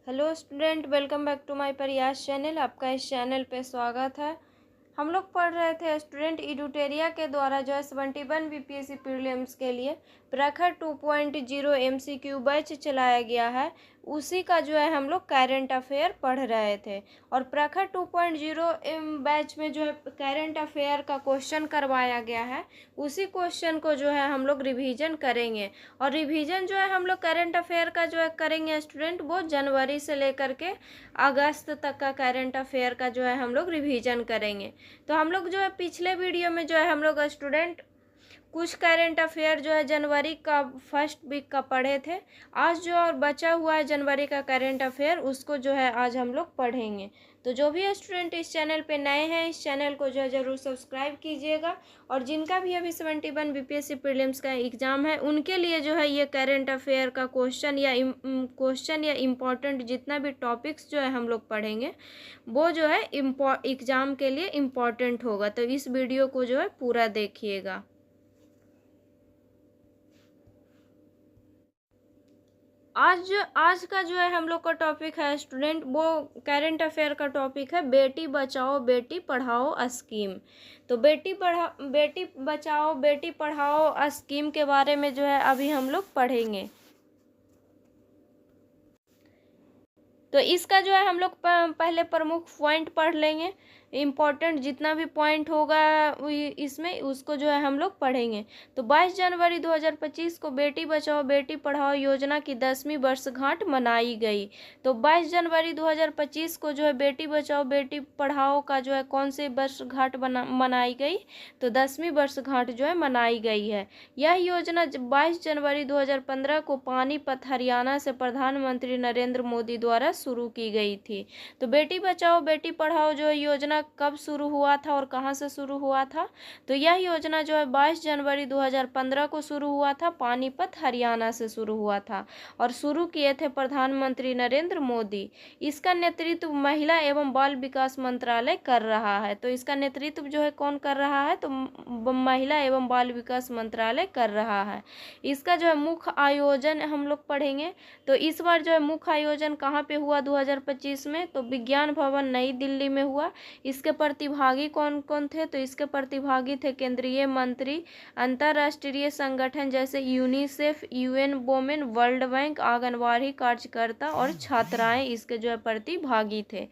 Hello student, welcome back to my Prayas channel. आपका इस channel पे स्वागत है। हम लोग पढ़ रहे थे स्टूडेंट एडुटेरिया के द्वारा जो है 71 बीपीएससी प्रीलिम्स के लिए प्रखर 2.0 एमसीक्यू बैच चलाया गया है। उसी का जो है हम लोग करंट अफेयर पढ़ रहे थे और प्रखर 2.0 बैच में जो है करंट अफेयर का क्वेश्चन करवाया गया है। उसी क्वेश्चन को जो है हम लोग रिवीजन करेंगे और रिवीजन जो है हम लोग करंट अफेयर का जो है करेंगे स्टूडेंट, वो जनवरी से लेकर के अगस्त तक का करंट अफेयर का जो है हम लोग रिवीजन करेंगे। तो हम लोग जो है पिछले वीडियो में जो है हम लोग स्टूडेंट कुछ करंट अफेयर जो है जनवरी का फर्स्ट वीक का पढ़े थे। आज जो और बचा हुआ है जनवरी का करंट अफेयर, उसको जो है आज हम लोग पढ़ेंगे। तो जो भी स्टूडेंट इस चैनल पे नए हैं, इस चैनल को जो है ज़रूर सब्सक्राइब कीजिएगा और जिनका भी अभी 71 बीपीएससी प्रीलिम्स का एग्ज़ाम है उनके लिए जो है ये करंट अफेयर का क्वेश्चन या इम्पोर्टेंट जितना भी टॉपिक्स जो है हम लोग पढ़ेंगे वो जो है एग्ज़ाम के लिए इम्पॉर्टेंट होगा। तो इस वीडियो को जो है पूरा देखिएगा। आज का जो है हम लोग का टॉपिक है स्टूडेंट, वो करंट अफेयर का टॉपिक है बेटी बचाओ बेटी पढ़ाओ स्कीम। तो बेटी बचाओ बेटी पढ़ाओ स्कीम के बारे में जो है अभी हम लोग पढ़ेंगे। तो इसका जो है हम लोग पहले प्रमुख पॉइंट पढ़ लेंगे। इम्पोर्टेंट जितना भी पॉइंट होगा इसमें उसको जो है हम लोग पढ़ेंगे। तो 22 जनवरी 2025 को बेटी बचाओ बेटी पढ़ाओ योजना की 10वीं वर्षगांठ मनाई गई। तो 22 जनवरी 2025 को जो है बेटी बचाओ बेटी पढ़ाओ का जो है कौन सी वर्षगांठ मनाई गई, तो 10वीं वर्षगांठ जो है मनाई गई है। यह योजना 22 जनवरी 2015 को पानीपत हरियाणा से प्रधानमंत्री नरेंद्र मोदी द्वारा शुरू की गई थी। तो बेटी बचाओ बेटी पढ़ाओ जो योजना कब शुरू हुआ था और कहाँ से शुरू हुआ था, तो यह योजना जो है 22 जनवरी 2015 को शुरू हुआ था, पानीपत हरियाणा से शुरू हुआ था और शुरू किए थे प्रधानमंत्री नरेंद्र मोदी। इसका नेतृत्व महिला एवं बाल विकास मंत्रालय कर रहा है। तो इसका नेतृत्व जो है कौन कर रहा है, तो महिला एवं बाल विकास मंत्रालय कर रहा है। इसका जो है मुख्य आयोजन हम लोग पढ़ेंगे। तो इस बार जो है मुख्य आयोजन कहाँ पे हुआ 2025 में, तो विज्ञान भवन नई दिल्ली में हुआ। इसके प्रतिभागी कौन कौन थे, तो इसके प्रतिभागी थे केंद्रीय मंत्री, अंतर्राष्ट्रीय संगठन जैसे UNICEF, UN women, world bank, anganwadi कार्यकर्ता और छात्राएं इसके जो है प्रतिभागी थे।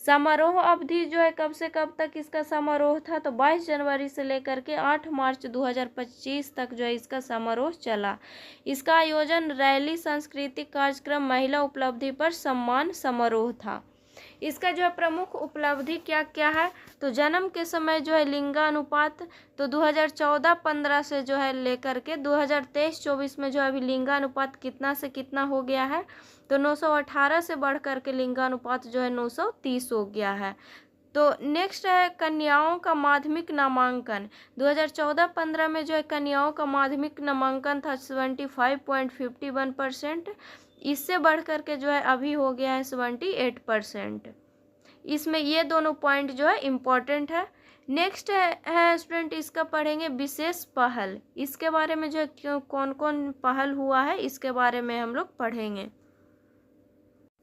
समारोह अवधि जो है कब से कब तक इसका समारोह था, तो 22 जनवरी से लेकर के 8 मार्च 2025 तक जो है इसका समारोह चला। इसका आयोजन रैली, सांस्कृतिक कार्यक्रम, महिला उपलब्धि पर सम्मान समारोह था। इसका जो है प्रमुख उपलब्धि क्या क्या है, तो जन्म के समय जो है लिंगानुपात, तो 2014-15 से जो है लेकर के 2023-24 में जो है अभी लिंगानुपात कितना से कितना हो गया है, तो 918 से बढ़ करके लिंगानुपात जो है 930 हो गया है। तो नेक्स्ट है कन्याओं का माध्यमिक नामांकन। 2014-15 में जो है कन्याओं का माध्यमिक नामांकन था 75.51%। इससे बढ़ करके जो है अभी हो गया है 78%। इसमें ये दोनों पॉइंट जो है इम्पोर्टेंट है। नेक्स्ट है स्टूडेंट, इसका पढ़ेंगे विशेष पहल। इसके बारे में जो है क्यों कौन कौन पहल हुआ है इसके बारे में हम लोग पढ़ेंगे।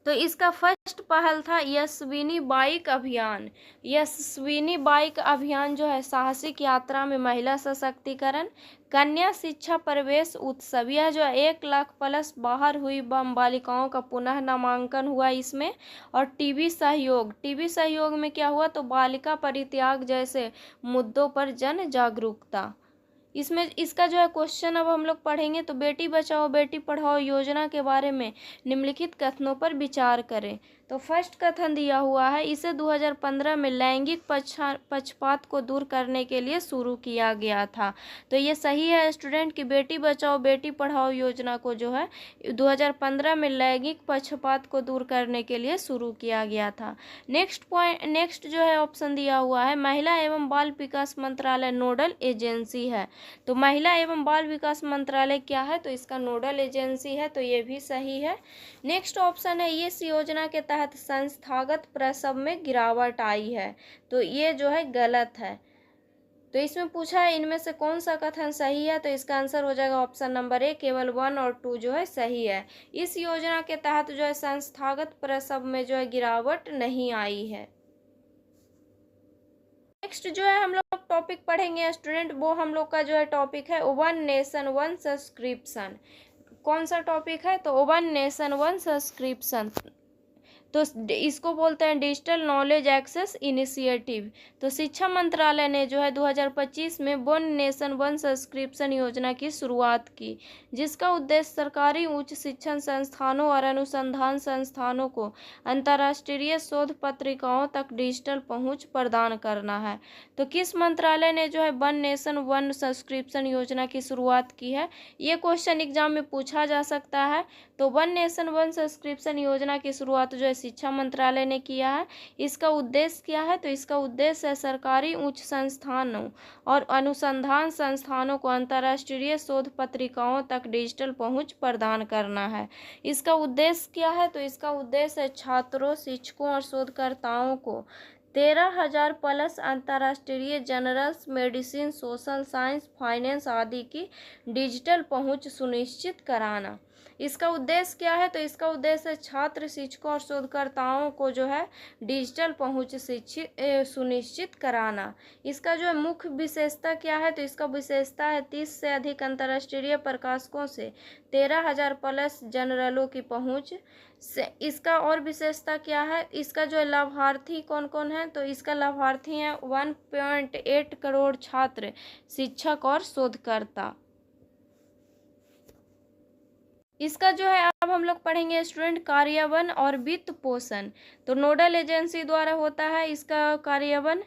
तो इसका फर्स्ट पहल था यशस्विनी बाइक अभियान। यशस्विनी बाइक अभियान जो है साहसिक यात्रा में महिला सशक्तिकरण, कन्या शिक्षा प्रवेश उत्सव, यह जो है 1 लाख प्लस बाहर हुई बालिकाओं का पुनः नामांकन हुआ इसमें। और टीबी सहयोग में क्या हुआ, तो बालिका परित्याग जैसे मुद्दों पर जन जागरूकता। इसमें इसका जो है क्वेश्चन अब हम लोग पढ़ेंगे। तो बेटी बचाओ बेटी पढ़ाओ योजना के बारे में निम्नलिखित कथनों पर विचार करें। तो फर्स्ट कथन दिया हुआ है, इसे 2015 में लैंगिक पक्षपात को दूर करने के लिए शुरू किया गया था। तो ये सही है स्टूडेंट कि बेटी बचाओ बेटी पढ़ाओ योजना को जो है 2015 में लैंगिक पक्षपात को दूर करने के लिए शुरू किया गया था। नेक्स्ट जो है ऑप्शन दिया हुआ है, महिला एवं बाल विकास मंत्रालय नोडल एजेंसी है। तो महिला एवं बाल विकास मंत्रालय क्या है, तो इसका नोडल एजेंसी है। तो ये भी सही है। नेक्स्ट ऑप्शन है, इस योजना के तहत संस्थागत प्रसव में गिरावट आई है। तो ये जो है गलत है। तो इसमें पूछा है इनमें से कौन सा कथन सही है, तो इसका आंसर हो जाएगा ऑप्शन नंबर ए, केवल 1 और 2 जो है सही है। इस योजना के तहत जो है संस्थागत प्रसव में जो है गिरावट नहीं आई है। नेक्स्ट जो है हम लोग टॉपिक पढ़ेंगे स्टूडेंट, वो हम लोग का जो है टॉपिक है वन नेशन वन सब्सक्रिप्शन। कौन सा टॉपिक है, तो वन नेशन वन सब्सक्रिप्शन। तो इसको बोलते हैं डिजिटल नॉलेज एक्सेस इनिशिएटिव। तो शिक्षा मंत्रालय ने जो है 2025 में वन नेशन वन सब्सक्रिप्शन योजना की शुरुआत की, जिसका उद्देश्य सरकारी उच्च शिक्षण संस्थानों और अनुसंधान संस्थानों को अंतर्राष्ट्रीय शोध पत्रिकाओं तक डिजिटल पहुंच प्रदान करना है। तो किस मंत्रालय ने जो है वन नेशन वन सब्सक्रिप्शन योजना की शुरुआत की है, ये क्वेश्चन एग्जाम में पूछा जा सकता है। तो वन नेशन वन सब्सक्रिप्शन योजना की शुरुआत जो है शिक्षा मंत्रालय ने किया है। इसका उद्देश्य क्या है, तो इसका उद्देश्य है सरकारी उच्च संस्थानों और अनुसंधान संस्थानों को अंतर्राष्ट्रीय शोध पत्रिकाओं तक डिजिटल पहुंच प्रदान करना है। इसका उद्देश्य क्या है, तो इसका उद्देश्य है छात्रों, शिक्षकों और शोधकर्ताओं को 13,000 प्लस अंतर्राष्ट्रीय journals, medicine, social science, finance आदि की डिजिटल पहुंच सुनिश्चित कराना। इसका उद्देश्य क्या है, तो इसका उद्देश्य है छात्र, शिक्षकों और शोधकर्ताओं को जो है डिजिटल पहुंच सुनिश्चित कराना। इसका जो है मुख्य विशेषता क्या है, तो इसका विशेषता है 30 से अधिक अंतर्राष्ट्रीय प्रकाशकों से 13,000 प्लस जर्नलों की पहुंच से। इसका और विशेषता क्या है, इसका जो है लाभार्थी कौन कौन है, तो इसका लाभार्थी हैं 1.8 करोड़ छात्र, शिक्षक और शोधकर्ता। इसका जो है अब हम लोग पढ़ेंगे स्टूडेंट कार्यान्वयन और वित्त पोषण। तो नोडल एजेंसी द्वारा होता है इसका कार्यान्वयन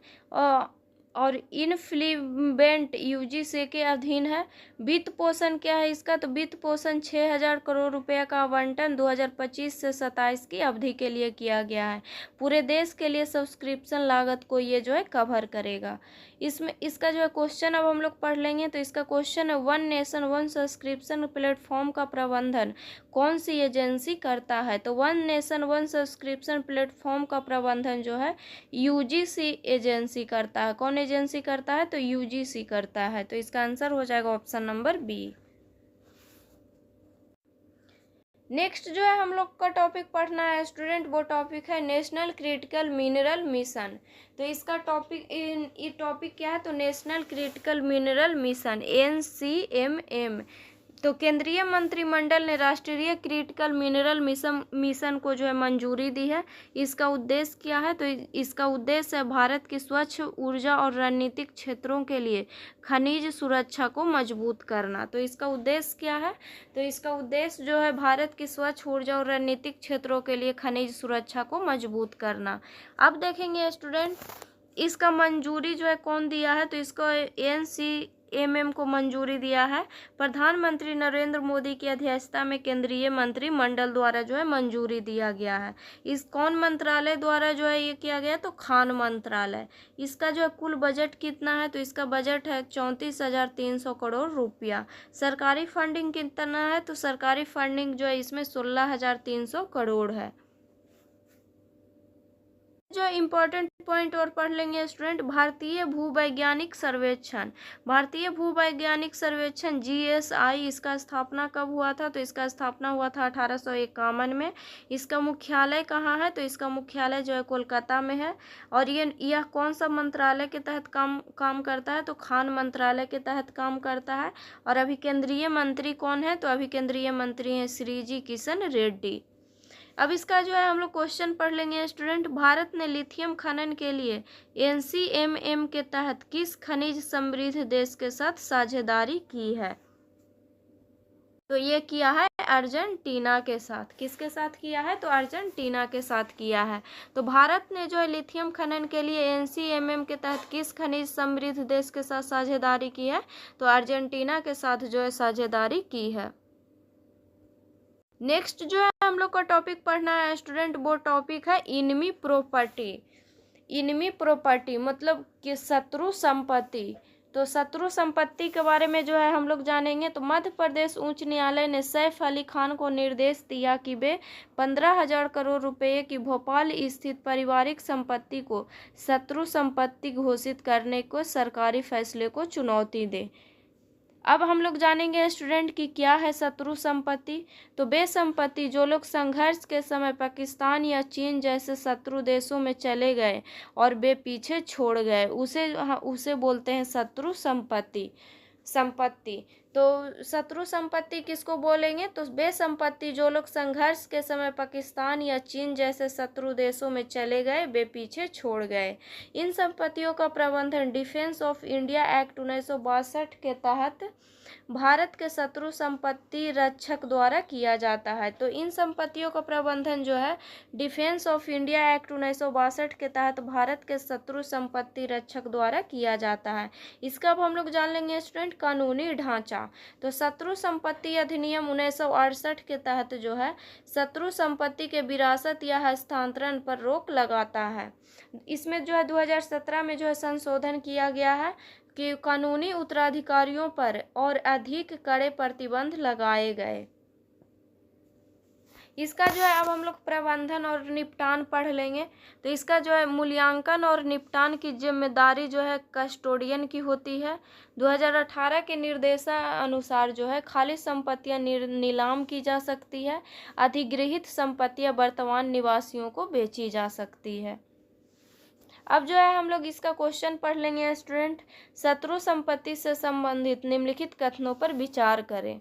और इनफ्लीबेंट यूजीसी के अधीन है। वित्त पोषण क्या है इसका, तो वित्त पोषण 6,000 करोड़ रुपए का आवंटन 2025 से 27 की अवधि के लिए किया गया है। पूरे देश के लिए सब्सक्रिप्शन लागत को ये जो है कवर करेगा। इसमें इसका जो है क्वेश्चन अब हम लोग पढ़ लेंगे। तो इसका क्वेश्चन है one nation one subscription platform का प्रबंधन कौन सी एजेंसी करता है, तो one nation one subscription platform का प्रबंधन जो है यूजीसी एजेंसी करता है। कौन एजेंसी करता है, तो यूजीसी करता है। तो इसका आंसर हो जाएगा ऑप्शन नंबर बी। नेक्स्ट जो है हम लोग का टॉपिक पढ़ना है स्टूडेंट, वो टॉपिक है नेशनल क्रिटिकल मिनरल मिशन। तो इसका टॉपिक क्या है, तो national critical mineral mission NCMM। तो केंद्रीय मंत्रिमंडल ने राष्ट्रीय क्रिटिकल मिनरल मिशन को जो है मंजूरी दी है। इसका उद्देश्य क्या है, तो इसका उद्देश्य है भारत की स्वच्छ ऊर्जा और रणनीतिक क्षेत्रों के लिए खनिज सुरक्षा को मजबूत करना। तो इसका उद्देश्य क्या है, तो इसका उद्देश्य जो है भारत की स्वच्छ ऊर्जा और रणनीतिक क्षेत्रों के लिए खनिज सुरक्षा को मजबूत करना। अब देखेंगे स्टूडेंट इसका मंजूरी जो है कौन दिया है, तो इसको NCMM को मंजूरी दिया है प्रधानमंत्री नरेंद्र मोदी की अध्यक्षता में केंद्रीय मंत्रिमंडल द्वारा जो है मंजूरी दिया गया है। इस कौन मंत्रालय द्वारा जो है ये किया गया, तो खान मंत्रालय। इसका जो है कुल बजट कितना है, तो इसका बजट है 34,300 करोड़ रुपया। सरकारी फंडिंग कितना है, तो सरकारी फंडिंग जो है इसमें 16,300 करोड़ है। जो इम्पोर्टेंट पॉइंट और पढ़ लेंगे स्टूडेंट, भारतीय भूवैज्ञानिक सर्वेक्षण। भारतीय भूवैज्ञानिक सर्वेक्षण GSI इसका स्थापना कब हुआ था, तो इसका स्थापना हुआ था 1851 में। इसका मुख्यालय कहाँ है, तो इसका मुख्यालय जो है कोलकाता में है। और यह कौन सा मंत्रालय के तहत काम करता है, तो खान मंत्रालय के तहत काम करता है। और अभी केंद्रीय मंत्री कौन है, तो अभी केंद्रीय मंत्री हैं श्री जी किशन रेड्डी। अब इसका जो है हम लोग क्वेश्चन पढ़ लेंगे स्टूडेंट, भारत ने लिथियम खनन के लिए NCMM के तहत किस खनिज समृद्ध देश के साथ साझेदारी की है, तो ये किया है अर्जेंटीना के साथ। किसके साथ किया है, तो अर्जेंटीना के साथ किया है। तो भारत ने जो है लिथियम खनन के लिए NCMM के तहत किस खनिज समृद्ध देश के साथ साझेदारी की है, तो अर्जेंटीना के साथ जो है साझेदारी की है। नेक्स्ट जो है हम लोग का टॉपिक पढ़ना है स्टूडेंट, वो टॉपिक है इनमी प्रॉपर्टी। इनमी प्रॉपर्टी मतलब कि शत्रु संपत्ति। तो शत्रु संपत्ति के बारे में जो है हम लोग जानेंगे। तो मध्य प्रदेश उच्च न्यायालय ने सैफ अली खान को निर्देश दिया कि वे 15,000 करोड़ रुपए की भोपाल स्थित पारिवारिक संपत्ति को शत्रु संपत्ति घोषित करने को सरकारी फैसले को चुनौती दे। अब हम लोग जानेंगे स्टूडेंट कि क्या है शत्रु संपत्ति। तो वे संपत्ति जो लोग संघर्ष के समय पाकिस्तान या चीन जैसे शत्रु देशों में चले गए और वे पीछे छोड़ गए, उसे बोलते हैं शत्रु संपत्ति। तो शत्रु संपत्ति किसको बोलेंगे? तो वे संपत्ति जो लोग संघर्ष के समय पाकिस्तान या चीन जैसे शत्रु देशों में चले गए, वे पीछे छोड़ गए। इन संपत्तियों का प्रबंधन डिफेंस ऑफ इंडिया एक्ट 1962 के तहत भारत के शत्रु संपत्ति रक्षक द्वारा किया जाता है। तो इन संपत्तियों का प्रबंधन जो है डिफेंस ऑफ इंडिया एक्ट 1962 के तहत भारत के शत्रु संपत्ति रक्षक द्वारा किया जाता है। इसका अब हम लोग जान लेंगे स्टूडेंट कानूनी ढांचा। तो शत्रु संपत्ति अधिनियम 1968 के तहत जो है शत्रु संपत्ति के विरासत या हस्तांतरण पर रोक लगाता है। इसमें जो है 2017 में जो है संशोधन किया गया है कि कानूनी उत्तराधिकारियों पर और अधिक कड़े प्रतिबंध लगाए गए। इसका जो है अब हम लोग प्रबंधन और निपटान पढ़ लेंगे। तो इसका जो है मूल्यांकन और निपटान की जिम्मेदारी जो है कस्टोडियन की होती है। 2018 के निर्देशानुसार जो है खाली संपत्तियां नीलाम की जा सकती है। अधिगृहित संपत्तियां वर्तमान निवासियों को बेची जा सकती है। अब जो है हम लोग इसका क्वेश्चन पढ़ लेंगे स्टूडेंट। शत्रु संपत्ति से संबंधित निम्नलिखित कथनों पर विचार करें।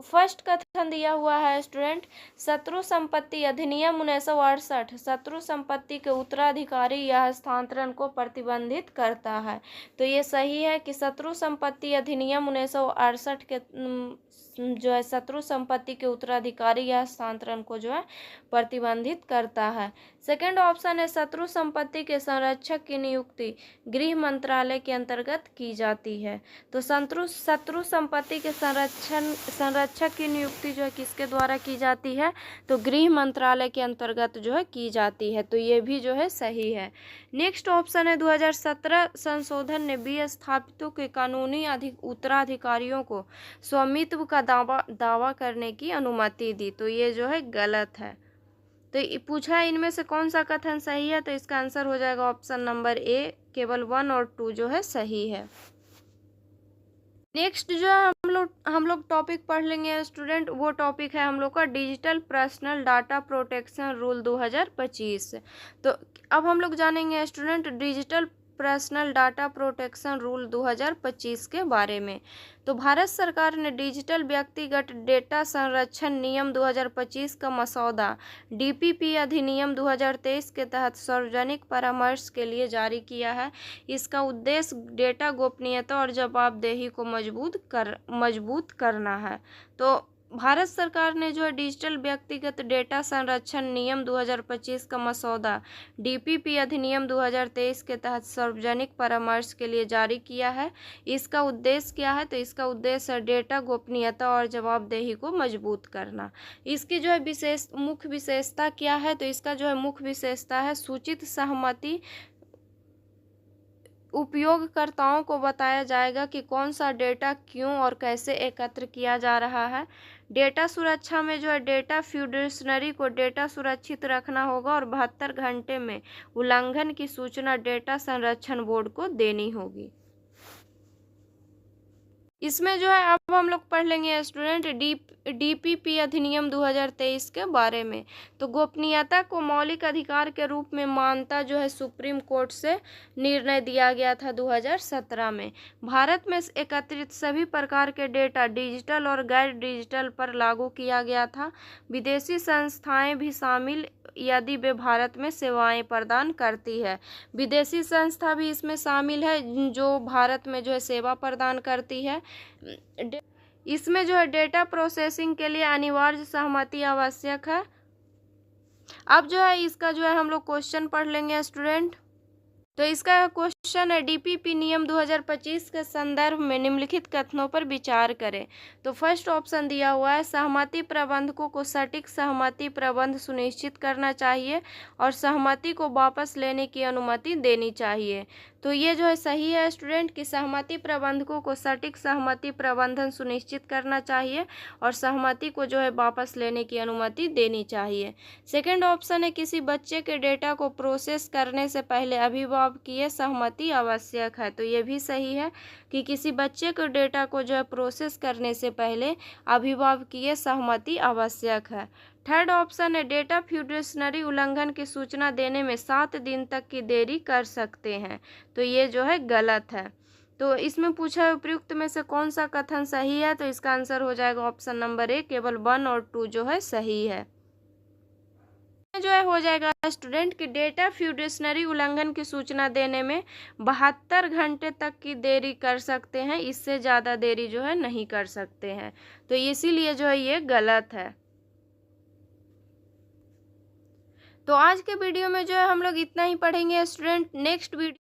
फर्स्ट कथन दिया हुआ है स्टूडेंट, शत्रु संपत्ति अधिनियम 1968 शत्रु संपत्ति के उत्तराधिकारी या हस्तांतरण को प्रतिबंधित करता है। तो ये सही है कि शत्रु संपत्ति अधिनियम 1968 के जो है शत्रु संपत्ति के उत्तराधिकारी या हस्तांतरण को जो है प्रतिबंधित करता है। सेकंड ऑप्शन है शत्रु संपत्ति के संरक्षक की नियुक्ति गृह मंत्रालय के अंतर्गत की जाती है। तो शत्रु संपत्ति के संरक्षक की नियुक्ति जो है किसके द्वारा की जाती है? तो गृह मंत्रालय के अंतर्गत जो है की जाती है। तो ये भी जो है सही है। नेक्स्ट ऑप्शन है 2017 संशोधन ने विस्थापितों के कानूनी उत्तराधिकारियों को स्वामित्व का दावा करने की अनुमति दी। तो ये जो है गलत है। तो पूछा है इनमें से कौन सा कथन सही है? तो इसका आंसर हो जाएगा ऑप्शन नंबर ए, केवल 1 और 2 जो है सही है। नेक्स्ट जो है हम लोग टॉपिक पढ़ लेंगे स्टूडेंट। वो टॉपिक है हम लोग का digital personal data protection rule 2025। तो अब हम लोग जानेंगे student digital personal data protection rule 2025 के बारे में। तो भारत सरकार ने डिजिटल व्यक्तिगत डेटा संरक्षण नियम 2025 का मसौदा डीपीपी अधिनियम 2023 के तहत सार्वजनिक परामर्श के लिए जारी किया है। इसका उद्देश्य डेटा गोपनीयता और जवाबदेही को मजबूत करना है। तो भारत सरकार ने जो है डिजिटल व्यक्तिगत डेटा संरक्षण नियम 2025 का मसौदा डीपीपी अधिनियम 2023 के तहत सार्वजनिक परामर्श के लिए जारी किया है। इसका उद्देश्य क्या है? तो इसका उद्देश्य है डेटा गोपनीयता और जवाबदेही को मजबूत करना। इसकी जो है मुख्य विशेषता क्या है? तो इसका जो है मुख्य विशेषता है सूचित सहमति उपयोगकर्ताओं को बताया जाएगा कि कौन सा डेटा क्यों और कैसे एकत्र किया जा रहा है। डेटा सुरक्षा में जो है डेटा फिड्यूशनरी को डेटा सुरक्षित रखना होगा और 72 घंटे में उल्लंघन की सूचना डेटा संरक्षण बोर्ड को देनी होगी। इसमें जो है अब हम लोग पढ़ लेंगे स्टूडेंट डीपीपी अधिनियम 2023 के बारे में। तो गोपनीयता को मौलिक अधिकार के रूप में मानता जो है सुप्रीम कोर्ट से निर्णय दिया गया था 2017 में। भारत में एकत्रित सभी प्रकार के डेटा डिजिटल और गैर डिजिटल पर लागू किया गया था। विदेशी संस्थाएं भी शामिल यदि वे भारत में सेवाएं प्रदान करती है। विदेशी संस्था भी इसमें शामिल है जो भारत में जो है सेवा प्रदान करती है। इसमें जो है डेटा प्रोसेसिंग के लिए अनिवार्य सहमति आवश्यक है। अब जो है इसका जो है हम लोग क्वेश्चन पढ़ लेंगे स्टूडेंट। तो इसका क्वेश्चन क्वेश्चन है, डीपीपी नियम 2025 के संदर्भ में निम्नलिखित कथनों पर विचार करें। तो फर्स्ट ऑप्शन दिया हुआ है, सहमति प्रबंधकों को सटीक सहमति प्रबंध सुनिश्चित करना चाहिए और सहमति को वापस लेने की अनुमति देनी चाहिए। तो ये जो है सही है स्टूडेंट, कि सहमति प्रबंधकों को सटीक सहमति प्रबंधन सुनिश्चित करना चाहिए और सहमति को जो है वापस लेने की अनुमति देनी चाहिए। सेकंड ऑप्शन है, किसी बच्चे के डेटा को प्रोसेस करने से पहले अभिभावकीय सहमति आवश्यक है। तो ये भी सही है कि किसी बच्चे के डेटा को जो है प्रोसेस करने से पहले अभिभावकीय सहमति आवश्यक है। थर्ड ऑप्शन है, डेटा फ्यूडेशनरी उल्लंघन की सूचना देने में 7 दिन तक की देरी कर सकते हैं। तो ये जो है गलत है। तो इसमें पूछा है उपयुक्त में से कौन सा कथन सही है, तो इसका आंसर हो जाएगा ऑप्शन नंबर ए, केवल 1 और 2 जो है सही है। जो है हो जाएगा स्टूडेंट कि डेटा फ्यूडेशनरी उल्लंघन की सूचना देने में 72 घंटे तक की देरी कर सकते हैं, इससे ज़्यादा देरी जो है नहीं कर सकते हैं। तो इसीलिए जो है ये गलत है। तो आज के वीडियो में जो है हम लोग इतना ही पढ़ेंगे स्टूडेंट। Next video